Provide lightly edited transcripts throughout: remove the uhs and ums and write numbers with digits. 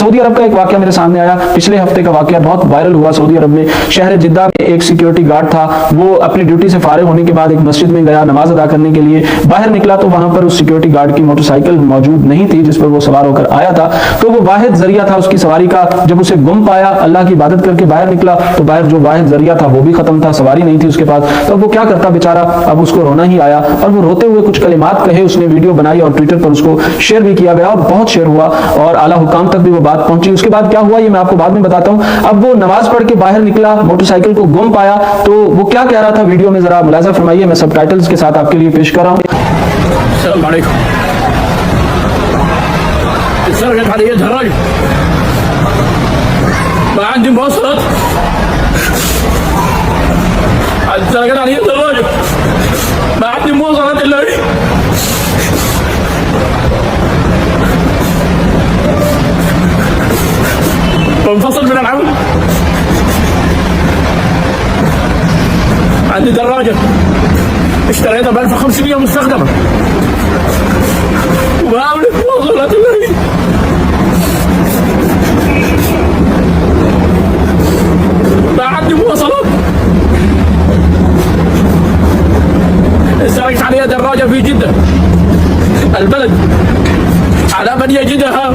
Saudi अरब का एक वाकया मेरे सामने आया, पिछले हफ्ते का वाकया, बहुत वायरल हुआ सऊदी अरब में। शहर जिद्दा में एक सिक्योरिटी गार्ड था, वो अपनी ड्यूटी से फारिग होने के बाद एक मस्जिद में गया नमाज अदा करने के लिए। बाहर निकला तो वहां पर उस सिक्योरिटी गार्ड की मोटरसाइकिल मौजूद नहीं थी जिस पर वो सवार होकर आया था। तो वो वाहिद जरिया था उसकी सवारी का। जब उसे गुम पाया, अल्लाह की इबादत करके बाहर निकला तो बाहर जो वाहिद जरिया था वो भी खत्म था, सवारी नहीं थी उसके पास। तो वो क्या करता बेचारा, अब उसको रोना ही आया और वो रोते हुए कुछ कलिमात कहे, उसने वीडियो बनाई और ट्विटर पर उसको शेयर भी किया गया और बहुत शेयर हुआ और आला हुकाम तक भी वो बात पहुंची। उसके बाद क्या हुआ ये मैं आपको बाद में बताता हूं। अब वो नमाज पढ़ के बाहर निकला, मोटरसाइकिल को गुम पाया, तो वो क्या कह रहा था वीडियो में जरा मुलाजा फरमाइए, मैं सबटाइटल्स के साथ आपके लिए पेश कर रहा हूं। السلام عليكم. اتسرقت علي دراجة ما عندي مواصلات. اتسرقت علي دراجة ما عندي مواصلات الا هي. منفصل من العمل. عندي دراجة اشتريتها ب 1500 مستخدمة وبعمل مواصلات الليل. ما عندي مواصلات. سرقت عليها دراجة في جدة البلد. على من يجدها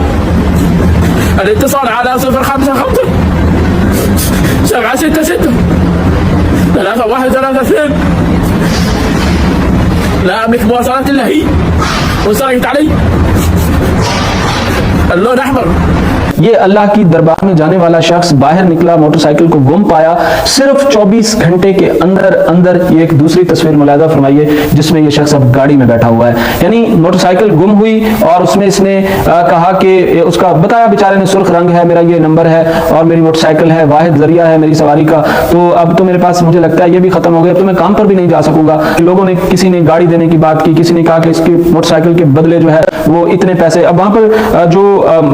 الاتصال على 055 766 3132. لا أملك مواصلات إلا هي وسرقت علي اللون أحمر. ये अल्लाह की दरबार में जाने वाला शख्स बाहर निकला, मोटरसाइकिल को गुम पाया। सिर्फ 24 घंटे के अंदर अंदर ये एक दूसरी तस्वीर मुलाहिजा फरमाइए जिसमें ये शख्स अब गाड़ी में बैठा हुआ है। यानी मोटरसाइकिल गुम हुई और उसमें इसने कहा कि उसका बताया बेचारे ने, सुर्ख रंग है मेरा, ये नंबर है और मेरी मोटरसाइकिल है, वाहिद जरिया है मेरी सवारी का, तो अब तो मेरे पास मुझे लगता है ये भी खत्म हो गया, तो मैं काम पर भी नहीं जा सकूंगा। लोगों ने, किसी ने गाड़ी देने की बात की, किसी ने कहा कि इसकी मोटरसाइकिल के बदले जो है वो इतने पैसे। अब वहां पर जो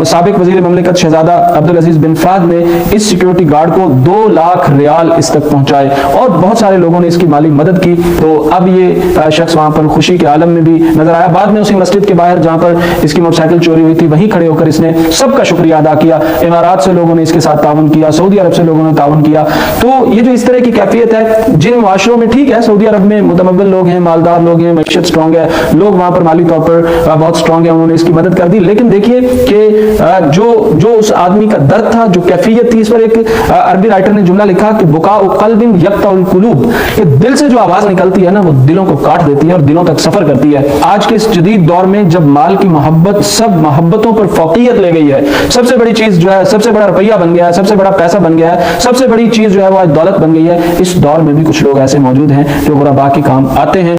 साबिक वजीर ममलिकत शहजादा अब्दुल अजीज बिन फाद ने इस सिक्योरिटी गार्ड को 2 लाख रियाल इस तक पहुंचाए और बहुत सारे लोगों ने इसकी माली मदद की। तो अब ये शख्स वहां पर खुशी के आलम में भी नजर आया। बाद में उसी मस्जिद के बाहर जहां पर इसकी मोटरसाइकिल चोरी हुई थी वहीं खड़े होकर इसने सबका शुक्रिया अदा किया। इमारात से लोगों ने इसके साथ ताउन किया, सऊदी अरब से लोगों ने ताउन किया। तो ये जो इस तरह की कैफियत है, जिन मुआशरों में, ठीक है सऊदी अरब में मुतमव्विल लोग हैं, मालदार लोग हैं, मैशत स्ट्रांग है, लोग वहां पर माली तौर पर बहुत स्ट्रांग है, उन्होंने इसकी मदद कर दी। लेकिन देखिए कि जो उस आदमी का दर्द था, जो कैफियत थी, इस पर एक अरबी राइटर ने जुमला लिखा कि बुकाउ क़ल्बिन यक़तउल क़ुलूब, कि दिल से जो आवाज निकलती है ना वो दिलों को काट देती है और दिलों तक सफर करती है। आज के इस जदीद दौर में जब माल की मोहब्बत सब मोहब्बतों पर फौकियत ले गई है, सबसे बड़ी चीज जो है, सबसे बड़ा रुपया बन गया है, सबसे बड़ा पैसा बन गया है, सबसे बड़ी चीज जो है वो आज दौलत बन गई है, इस दौर में भी कुछ लोग ऐसे मौजूद हैं जो गुरबा के काम आते हैं।